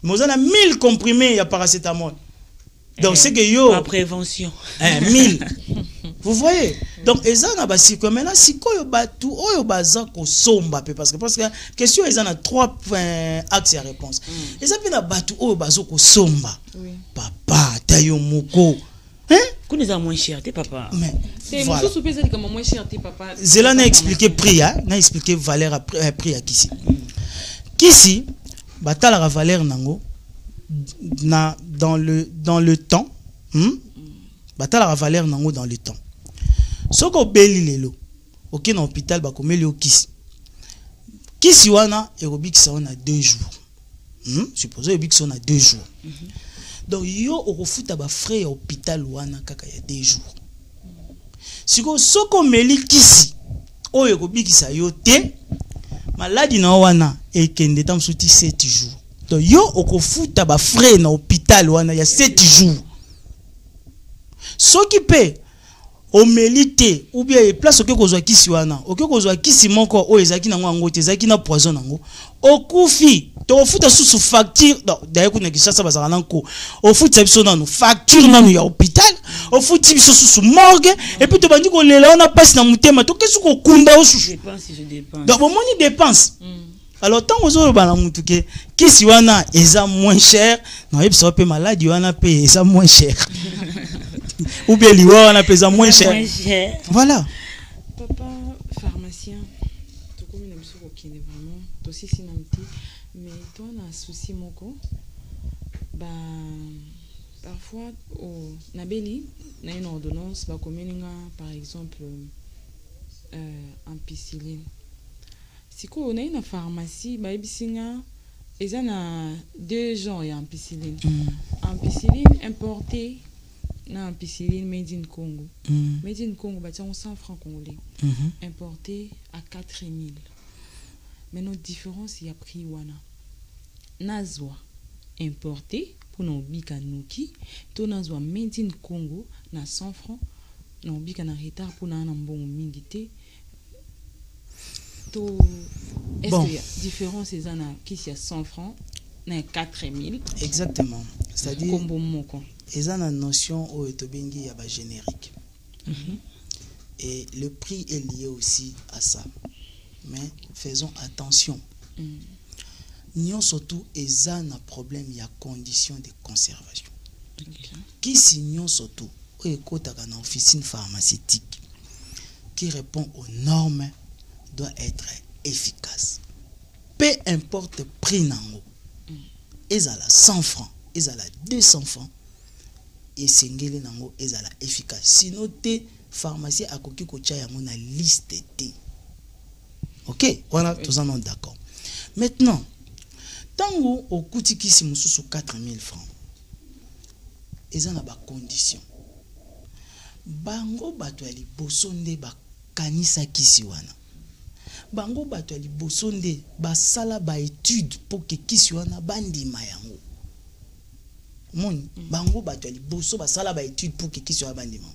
Mais azana 1000 comprimés, il y a paracétamol. Donc c'est que yo. La prévention. 1000. Vous voyez. Donc ezana basiko maintenant siko yo batu oyo baza ko somba parce que question ezana 3 axes à réponse. Ezana na batu oyo bazo ko somba. Papa tayo moko. Hein? Qu'on est à moins cher, t'es papa. Mais c'est voilà. Moins cher, t'es papa. Zela n'a expliqué prix, n'a expliqué valeur à prix à Kissi. Kissi, batala la valeur nango dans le temps. Batala la valeur nango dans le temps. Soko beli lelo. Ok na hôpital ba komeli o Kissi. Kissi wana aérobic ça on a 2 jours. Supposons aérobic ça on a 2 jours. Donc yo okofuta ba frais ya hôpital wana kaka ya 2 jours. Siko soko meli kisi oyo kobikisa yo te maladi na wana ekende tam suti 7 jours. Donc yo okofuta ba frais na hôpital wana ya 7 jours. Soki pe omélité ou bien place oke kozwa kisi wana oke kozwa kisi moko o ezaki nango ngote ezaki na poison nango okufi to futa susu facture d'ailleurs kuna kishasa bazaka nanko o futa biso nanu facture nanu ya hôpital o futi biso susu morgue et puis to bandi ko lela ona passe na mutema to kesu ko kunda o susu dépense donc bon moni dépense. Alors tant ozo ba na mutu ke kisi wana eza moins cher na yebisa pe maladie wana pe eza moins cher. Ou bien on a payé moins cher. Voilà. Papa pharmacien, tu comme une émission qui est vraiment aussi sinamti, mais toi on a un souci moko. Bah parfois au nabeli, na une ordonnance, bah comme par exemple ampicilline. Si on a une pharmacie, bah ibisinga, ils en a 2 genres d'ampicilline. Ampicilline importée. Na ampicilline made in Congo. Made in Congo, bah, 100 francs congolais. Importé à 4000. Mais notre différence, il y a prix wana. Nazwa importé pour nos bika nuki. To nazwa made in Congo na 100 francs. Nos bika na retard pour na bon mingité. To est-ce qu'il y a différence c'est na qui c'est 100 francs na 4000. Exactement. C'est-à-dire combo moko. Et ça, la notion au Etobengi y a pas générique. Et le prix est lié aussi à ça. Mais faisons attention. Nous surtout eza un problème, il y a condition de conservation. Okay. Qui signe surtout au une officine pharmaceutique qui répond aux normes doit être efficace. Peu importe le prix nango. Ils ont 100 francs, ils ont 200 francs. Et singeli nango ils ont efficace. Sinon te pharmacie a koki kocha yango na liste T. OK, voilà, tous en ont d'accord. Maintenant, tango au kuti kisi mususu 4000 francs. Ils ont ba condition. Bango bato ya liboso nde ba kanisa kisi wana. Bango bato ya liboso nde ba sala ba étude pour que kisi wana bandima yango. Moni, bango bato ya liboso ba sala ba étude pour que kisi wana bandima.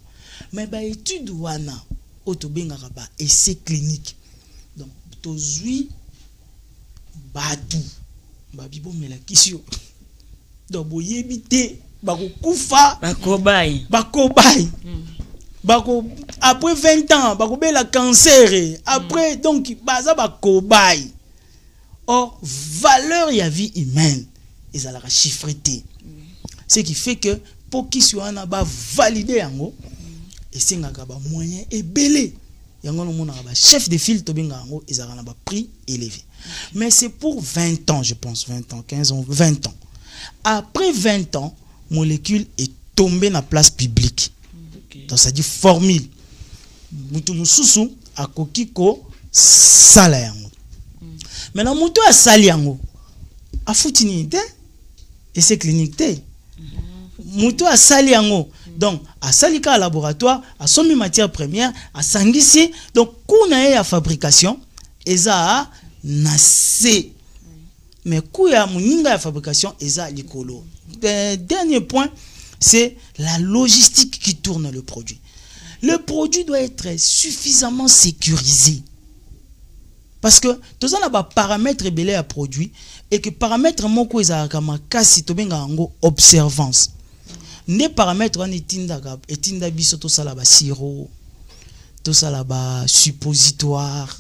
Mais ba étude wana otobengaka ba essai clinique. Donc tozui batu ba bibo mela kisi. Donc boyebite bakokufa Bakobai. Après 20 ans, la cancer. Après, donc, baza bakobai. Or, valeur y a vie humaine. Ils allaient chiffrer. Ce qui fait que, pour qu'ils soient valider yango, et c'est un moyen et belé. Yango no mona chef de file to benga yango, ils allaient un prix élevé. Mais c'est pour 20 ans, je pense, 20 ans, 15 ans, 20 ans. Après 20 ans, molécule est tombée dans la place publique. Donc ça dit formule. Mutu mususu akoki ko sala yango. Maintenant mutu a sali yango. A futini te et c'est clinique te. Mutu a sali yango. Donc a sali ka laboratoire, a somi matière première, a sangisi donc kuna ya fabrication eza na C. Mais kuya muninga ya fabrication eza likolo. Dernier point, c'est la logistique qui tourne le produit. Le produit doit être suffisamment sécurisé. Parce que tous les paramètres belé à produit et que paramètres moko ezalaka makasi to benga ngo observance. Ne paramètres on etinda biso to sala ba sirop, to sala ba suppositoire.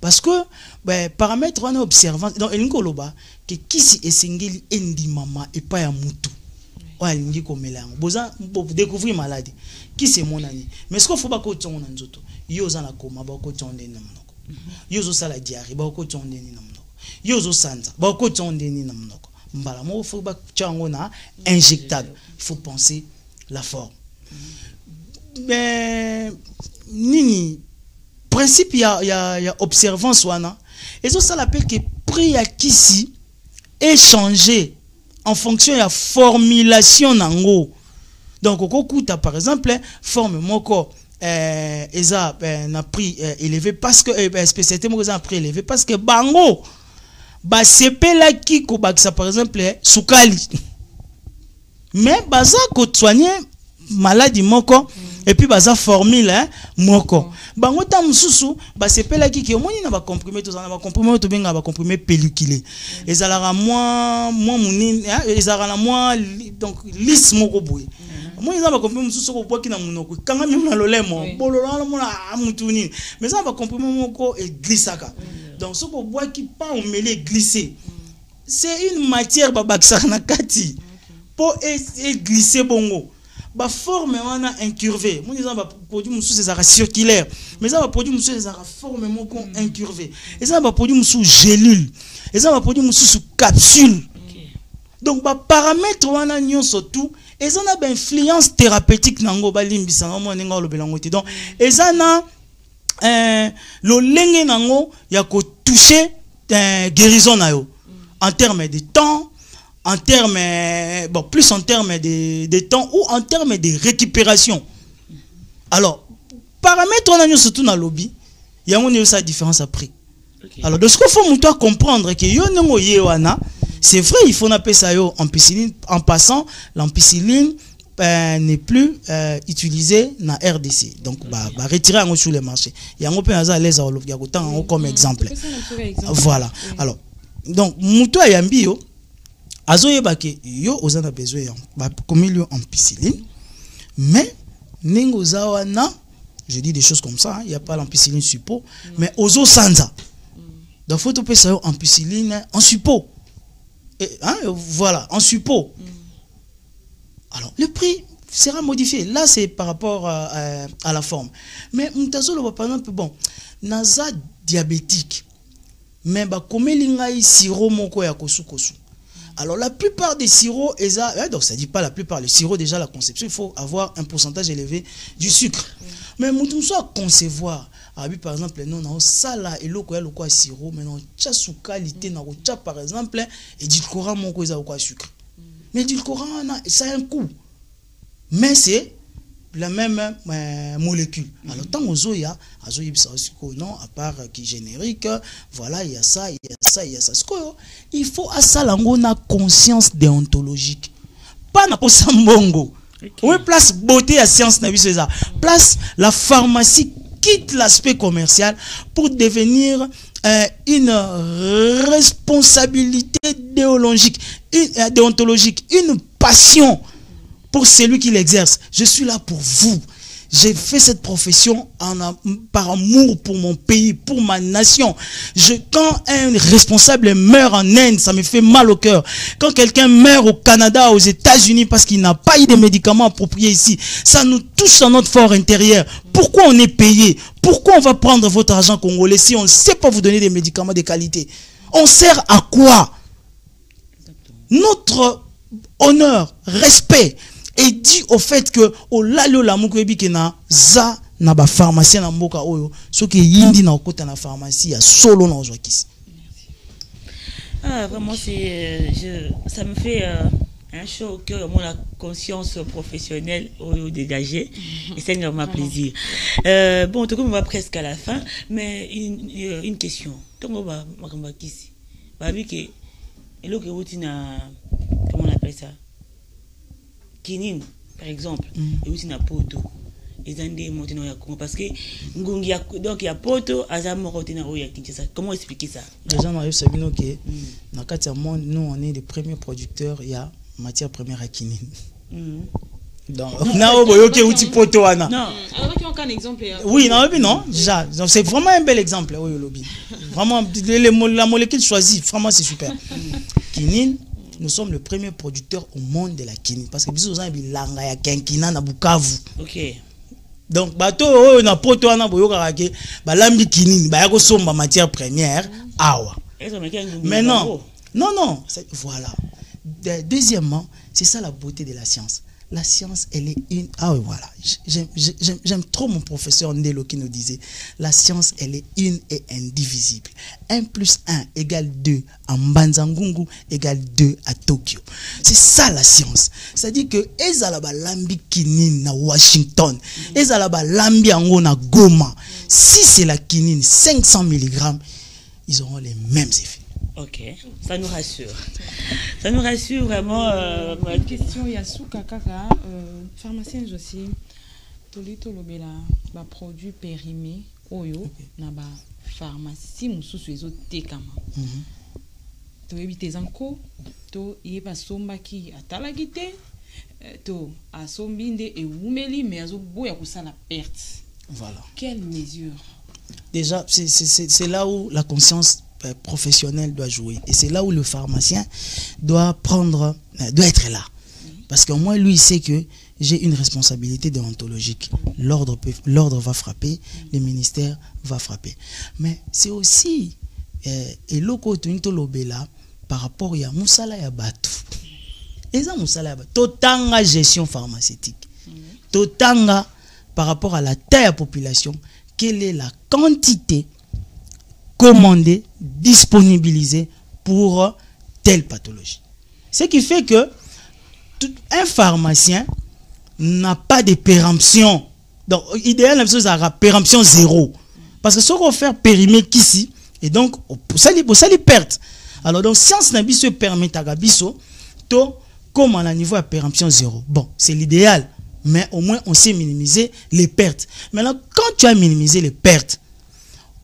Parce que paramètres on observance donc elingoloba que kisi esengeli endimama et pas ya mutu. Alingi komela yango boza découvrir maladie qui c'est mon ami mais ce qu'il faut pas ko tonga nzoto yo za na koma ba ko tonde na monoko yo zo sala diarrhée ba ko tonde ni na monoko yo zo sanza ba ko tonde ni na monoko mbala mo faut ba tchango na injectable. Il faut penser la forme mais nini principe ya observance wana et ça l'appelle que prix à kisi est changé en fonction de la formulation nango. Donc au coûte par exemple forme moko eza na prix élevé parce que spécialité moko eza na prix élevé parce que bango ba sepela ki ko bakisa par exemple sukali mais baza ko soigner maladie moko et puis baza formule moko bango ta mususu ba sepela ki ke omoni na ba comprimé to na ba comprimé to benga ba comprimé pelliculé ezalaka moins munini ezalaka na moins donc lisse moko boye moi ils ont comprimé mususu ko boki na munoko kanga mi na lolemo bololo mona amutuni mais ça va comprimé moko et glissaka donc ce ko boki pas on mêler glisser c'est une matière babakisa na kati pour glisser bongo ba forme wana incurvée mon disant ba produit musu c'est ça circulaire mais ça va produit musu c'est ça forme moko incurvée et ça va produit musu gélule et ça va produit musu capsule donc ba paramètres wana nyonso tout et ça na ba influence thérapeutique nango ba limbisa ngo ninga lo belango ti donc et ça na lo lenge nango ya ko toucher guérison na yo en termes de temps, en termes, bon, plus en termes de temps ou en termes de récupération. Alors, paramètres, on a surtout dans le lobby, il y a une différence à prix. Okay. Alors, de ce qu'il faut comprendre que c'est vrai, il faut appeler ça ampicilline. En passant, l'ampicilline n'est plus utilisée dans RDC. Donc, bah, retirer sur les marchés. Il y a un peu à l'aise comme exemple. Voilà. Alors, donc, Mouto Ayambi, azoyeba ke yo ozana besoin ba komilio ampicilline mais ningo zawana je dis des choses comme ça il y a pas l'ampicilline suppo mais ozo sanza donc faut to pesa yo ampicilline en suppo voilà, en suppôt. Alors, le prix sera modifié. Là, c'est par rapport à la forme. Mais, par exemple, bon, naza diabétique, mais comme il y a sirop moko ya kosu. Alors, la plupart des sirops, donc ça ne dit pas la plupart, le sirop, déjà, la conception, il faut avoir un pourcentage élevé du sucre. Mais nous soit concevoir, par exemple, non, ça là, et l'eau, quoi, sirop, mais non, tcha sous qualité, non, tcha, par exemple, et dit courant, mon quoi, sucre. Mais dit courant, ça a un coût. Mais c'est la même molécule. Alors, tant aux oya, non, à part qui générique, voilà, il y a ça, il y a ça, il y a ça. Il faut à ça, on a conscience déontologique. Pas na posa mbongo. Oui, place beauté à science, c'est ça. Place la pharmacie quitte l'aspect commercial pour devenir une responsabilité déontologique, une passion pour celui qui l'exerce. Je suis là pour vous. J'ai fait cette profession par amour pour mon pays, pour ma nation. Quand un responsable meurt en Inde, ça me fait mal au cœur. Quand quelqu'un meurt au Canada, aux États-Unis, parce qu'il n'a pas eu de médicaments appropriés ici, ça nous touche dans notre fort intérieur. Pourquoi on est payé? Pourquoi on va prendre votre argent congolais si on ne sait pas vous donner des médicaments de qualité? On sert à quoi? Notre honneur, respect est dû au fait que au lalio la mukwebi kena za na ba pharmacien na mboka oyo soki yindi na okota na pharmacie ya solo na ozwakisi. Ah vraiment c'est ça me fait un chaud au cœur, la conscience professionnelle au dégagé et c'est énormément plaisir. Bon, tout comme on va presque à la fin, mais une question. Comment va kisi? Bah vu que comment on appelle ça? Kinin, par exemple, et aussi na poto. Et parce que donc il y a poto, comment expliquer ça? Déjà, nous savons que dans nous on est les premiers producteurs, il y a matière première à Kinin. Donc, oui, non, déjà, c'est vraiment un bel exemple. Vraiment, la molécule choisie, vraiment c'est super. Kinin. Nous sommes le premier producteur au monde de la quinine. Parce que nous avons bilanga ya kenkina na Bukavu. Ok. Donc, bateau na poto na boyoka ke balambi quinine, ba yako somba matière première awa. Mais non. Non, voilà. Deuxièmement, c'est ça la beauté de la science. La science, elle est une... Ah oui, voilà. J'aime trop mon professeur Ndelo qui nous disait, la science, elle est une et indivisible. 1 plus 1 égale 2 à Mbanzangungu égale 2 à Tokyo. C'est ça la science. C'est-à-dire que ezalaba lambi quinine na Washington, ezalaba lambi ango na Goma. Si c'est la quinine 500 mg, ils auront les mêmes effets. Ok, ça nous rassure. Ça nous rassure vraiment. Ma question, il y a Souka Kaka, pharmacien aussi, Tolito Lobela, ba produit périmé, Oyo, na ba pharmacie, Moussou Ezo Tekama. To éviter encore, to yeba somba ki atalagite, to asombinde et wumeli, mais azo boya kusa la perte. Voilà. Quelle mesure? Déjà, c'est là où la conscience professionnel doit jouer. Et c'est là où le pharmacien doit être là. Parce qu'au moins, lui, il sait que j'ai une responsabilité déontologique. L'ordre va frapper, le ministère va frapper. Mais c'est aussi, et loko lobela par rapport à Moussala ya Batu. Et ça, Moussala ya Batu. Totanga gestion pharmaceutique. Totanga par rapport à la taille de la population. Quelle est la quantité commandé, disponibilisé pour telle pathologie. Ce qui fait que un pharmacien n'a pas de péremption. Donc, idéal, la chose à péremption zéro. Parce que ce qu'on fait périmer qu'ici, et donc, pour ça, les pertes. Alors, donc, science n'a pas se permet à Gabiso, comme à niveau à péremption zéro. Bon, c'est l'idéal. Mais au moins, on sait minimiser les pertes. Maintenant, quand tu as minimisé les pertes,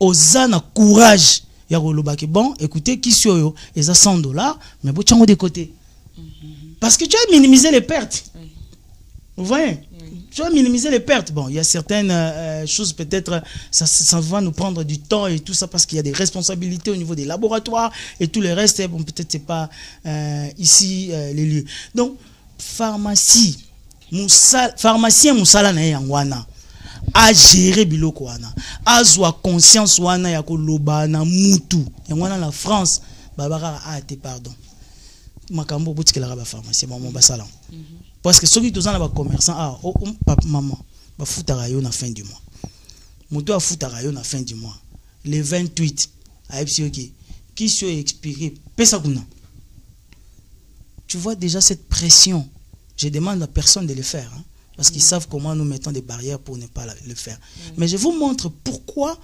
Ozana courage ya rolobaki bon écoutez qui soyo et ça $100 mais bon de côté parce que tu as minimisé les pertes. Vous voyez tu vas minimiser les pertes. Bon, il y a certaines choses, peut-être, ça va nous prendre du temps et tout ça, parce qu'il y a des responsabilités au niveau des laboratoires et tout le reste. Bon, peut-être c'est pas ici les lieux. Donc, pharmacien musala na yangwana a gérer biloko wana, a zwa conscience wana ya koloba na mutu yangwana la France babaka a te pardon makambo botikela ba pharmacien maman basala parce que ceux qui tous na ba commerçant papa maman ba futaka yo na fin du mois, mutu a futaka yo na fin du mois le 28 a epsi qui soit expiré pesa kuna. Tu vois déjà cette pression. Je demande à personne de le faire, hein, parce qu'ils savent comment nous mettons des barrières pour ne pas le faire. Mais je vous montre pourquoi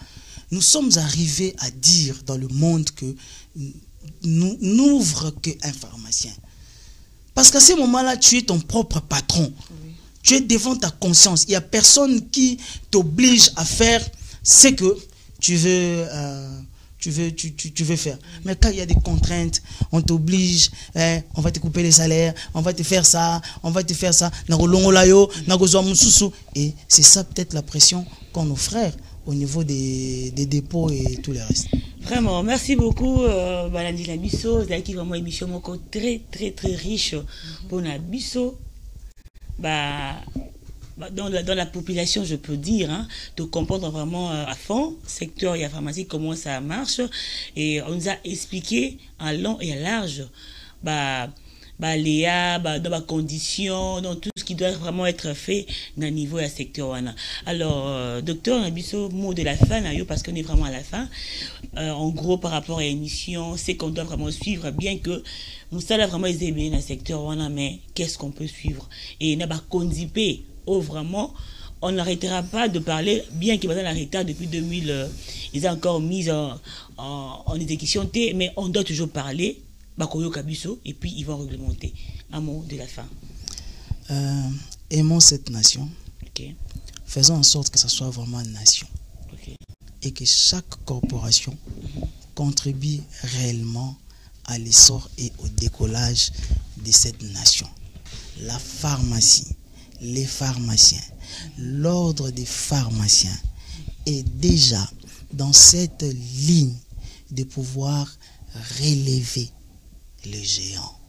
nous sommes arrivés à dire dans le monde que nous n'ouvre qu'un pharmacien. Parce qu'à ce moment-là, tu es ton propre patron. Tu es devant ta conscience. Il n'y a personne qui t'oblige à faire ce que tu veux. Tu veux faire. Mais quand il y a des contraintes, on t'oblige, on va te couper les salaires, on va te faire ça, on va te faire ça. Et c'est ça peut-être la pression qu'ont nos frères au niveau des dépôts et tout le reste. Vraiment, merci beaucoup, Balandi Nabiso. C'est vraiment une émission très riche pour Nabiso. Dans la population, je peux dire, hein, de comprendre vraiment à fond, secteur et la pharmacie, comment ça marche. Et on nous a expliqué en long et en large, Léa, dans ma condition, dans tout ce qui doit vraiment être fait dans le niveau et secteur. Alors, docteur, on a biso mot de la fin, parce qu'on est vraiment à la fin. En gros, par rapport à l'émission, c'est qu'on doit vraiment suivre, bien que nous sommes vraiment aimés dans le secteur, mais qu'est-ce qu'on peut suivre? Et n'a pas condipé. Oh, vraiment, on n'arrêtera pas de parler, bien qu'il y ait un retard depuis 2000, ils ont encore mis en exécution, mais on doit toujours parler, et puis ils vont réglementer. Un mot de la fin. Aimons cette nation. Okay. Faisons en sorte que ce soit vraiment une nation. Okay. Et que chaque corporation contribue réellement à l'essor et au décollage de cette nation. La pharmacie, les pharmaciens, l'ordre des pharmaciens est déjà dans cette ligne de pouvoir relever les géants.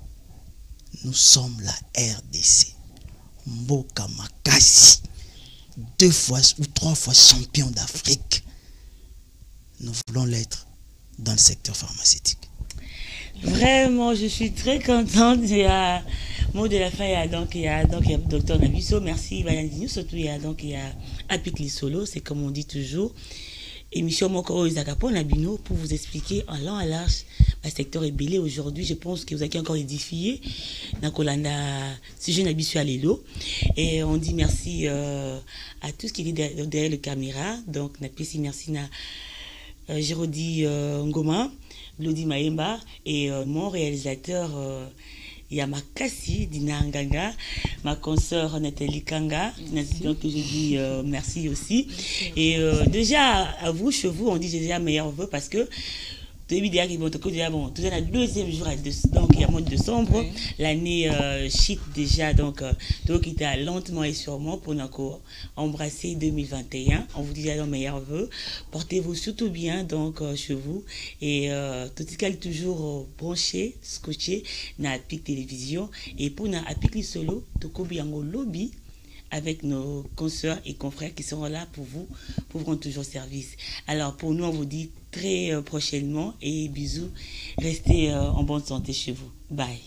Nous sommes la RDC, Mboka Makasi, 2 fois ou 3 fois champion d'Afrique. Nous voulons l'être dans le secteur pharmaceutique. Vraiment, je suis très contente. Il y a mot de la fin, il y a docteur Nabiso, merci Valandini, surtout il y a Apik Lisolo, c'est comme on dit toujours. Émission Mokoro Izakapo Nabino pour vous expliquer en long et large le secteur est belé aujourd'hui. Je pense que vous avez encore édifié dans Kolanda sujet Nabiso Alelo. Et on dit merci à tous qui étaient derrière la caméra. Donc, merci à Jérôdi Ngoma, Lodi Maemba et mon réalisateur Yamakasi Dina Nganga, ma consoeur Nathalie Kanga. Donc je dis merci aussi. Et déjà à vous, chez vous, on dit déjà meilleur vœu parce que déjà bon, toujours le 2e jour donc il y a mois de décembre, oui. L'année shit déjà donc il était lentement et sûrement pour nous embrasser 2021. On vous dit le meilleur vœu. Portez-vous surtout bien donc chez vous et tout ce qu'elle toujours branché, scotché na Apik télévision et pour na Apik Lisolo to kobiango lobby avec nos consoeurs et confrères qui seront là pour vous rendre toujours service. Alors pour nous, on vous dit très prochainement et bisous. Restez en bonne santé chez vous. Bye.